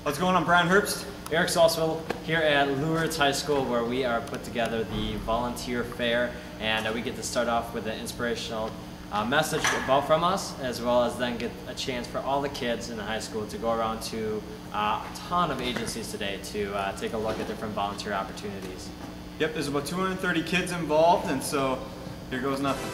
What's going on, Brian Herbst? Eric Salzville here at Lourdes High School, where we are put together the volunteer fair, and we get to start off with an inspirational message from us, as well as then get a chance for all the kids in the high school to go around to a ton of agencies today to take a look at different volunteer opportunities. Yep, there's about 230 kids involved, and so here goes nothing.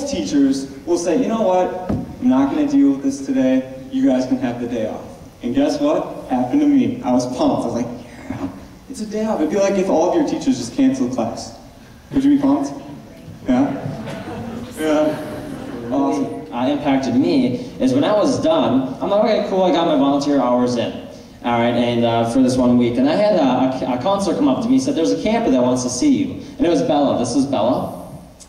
Teachers will say, you know what, I'm not going to deal with this today, you guys can have the day off. And guess what? Happened to me. I was pumped. I was like, yeah, it's a day off. It'd be like if all of your teachers just canceled class. Would you be pumped? Yeah? Yeah. Awesome. Impacted me is when I was done, I'm like, okay, cool, I got my volunteer hours in. All right, and for this 1 week. And I had a counselor come up to me and said, there's a camper that wants to see you. And it was Bella. This is Bella.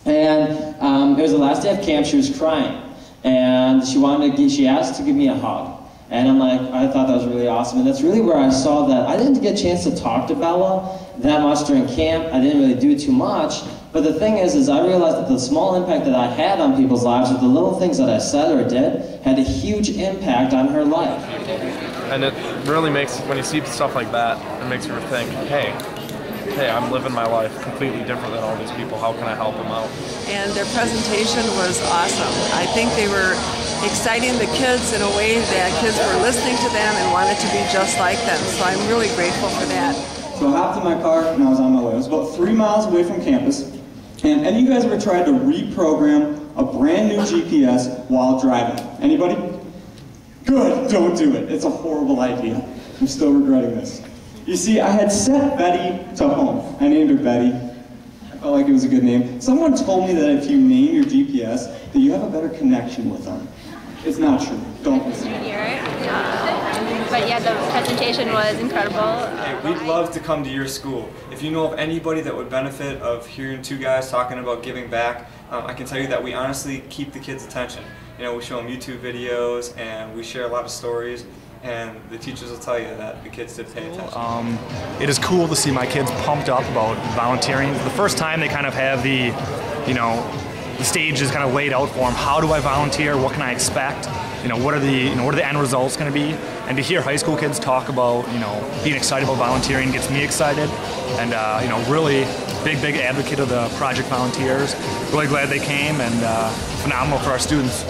And it was the last day of camp. She was crying, and she asked to give me a hug. And I'm like, I thought that was really awesome. And that's really where I saw that I didn't get a chance to talk to Bella that much during camp. I didn't really do too much. But the thing is I realized that the small impact that I had on people's lives, with the little things that I said or did, had a huge impact on her life. And it really makes, when you see stuff like that, it makes you think, hey, I'm living my life completely different than all these people. How can I help them out? And their presentation was awesome. I think they were exciting the kids in a way that kids were listening to them and wanted to be just like them. So I'm really grateful for that. So I hopped in my car and I was on my way. I was about 3 miles away from campus. And any of you guys ever tried to reprogram a brand new GPS while driving? Anybody? Good, don't do it. It's a horrible idea. I'm still regretting this. You see, I had sent Betty to home. I named her Betty. I felt like it was a good name. Someone told me that if you name your GPS, that you have a better connection with them. It's not true. Don't listen. But yeah, the presentation was incredible. Hey, we'd love to come to your school. If you know of anybody that would benefit of hearing two guys talking about giving back, I can tell you that we honestly keep the kids' attention. You know, we show them YouTube videos and we share a lot of stories. And the teachers will tell you that the kids did pay attention. It is cool to see my kids pumped up about volunteering. The first time they kind of have the stage is kind of laid out for them. How do I volunteer? What can I expect? What are the end results going to be? And to hear high school kids talk about, being excited about volunteering gets me excited. And really big advocate of the project volunteers. Really glad they came, and phenomenal for our students.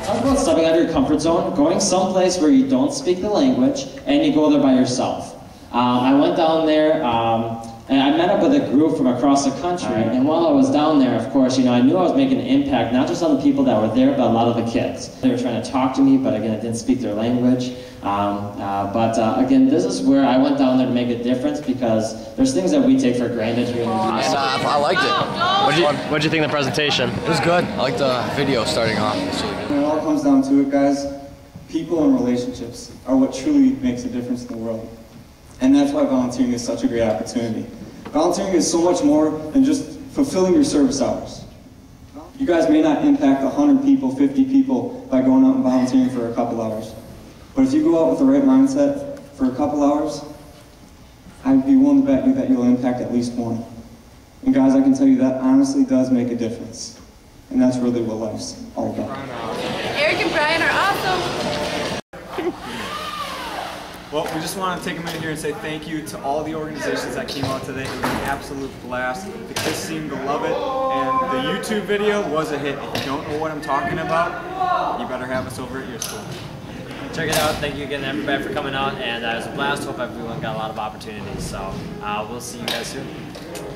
Talk about stepping out of your comfort zone, going someplace where you don't speak the language, and you go there by yourself. I went down there, and I met up with a group from across the country, and while I was down there, of course, I knew I was making an impact, not just on the people that were there, but a lot of the kids. They were trying to talk to me, but again, I didn't speak their language. Again, this is where I went down there to make a difference, because there's things that we take for granted here. I liked it. What'd you think of the presentation? It was good. I liked the video starting off. When it all comes down to it, guys, people and relationships are what truly makes a difference in the world. And that's why volunteering is such a great opportunity. Volunteering is so much more than just fulfilling your service hours. You guys may not impact 100 people, 50 people by going out and volunteering for a couple hours. But if you go out with the right mindset for a couple hours, I'd be willing to bet you that you'll impact at least one. And guys, I can tell you that honestly does make a difference. And that's really what life's all about. Eric and Brian are awesome. Well, we just want to take a minute here and say thank you to all the organizations that came out today. It was an absolute blast. The kids seemed to love it, and the YouTube video was a hit. If you don't know what I'm talking about, you better have us over at your school. Check it out. Thank you again, everybody, for coming out, and it was a blast. Hope everyone got a lot of opportunities. So we'll see you guys soon.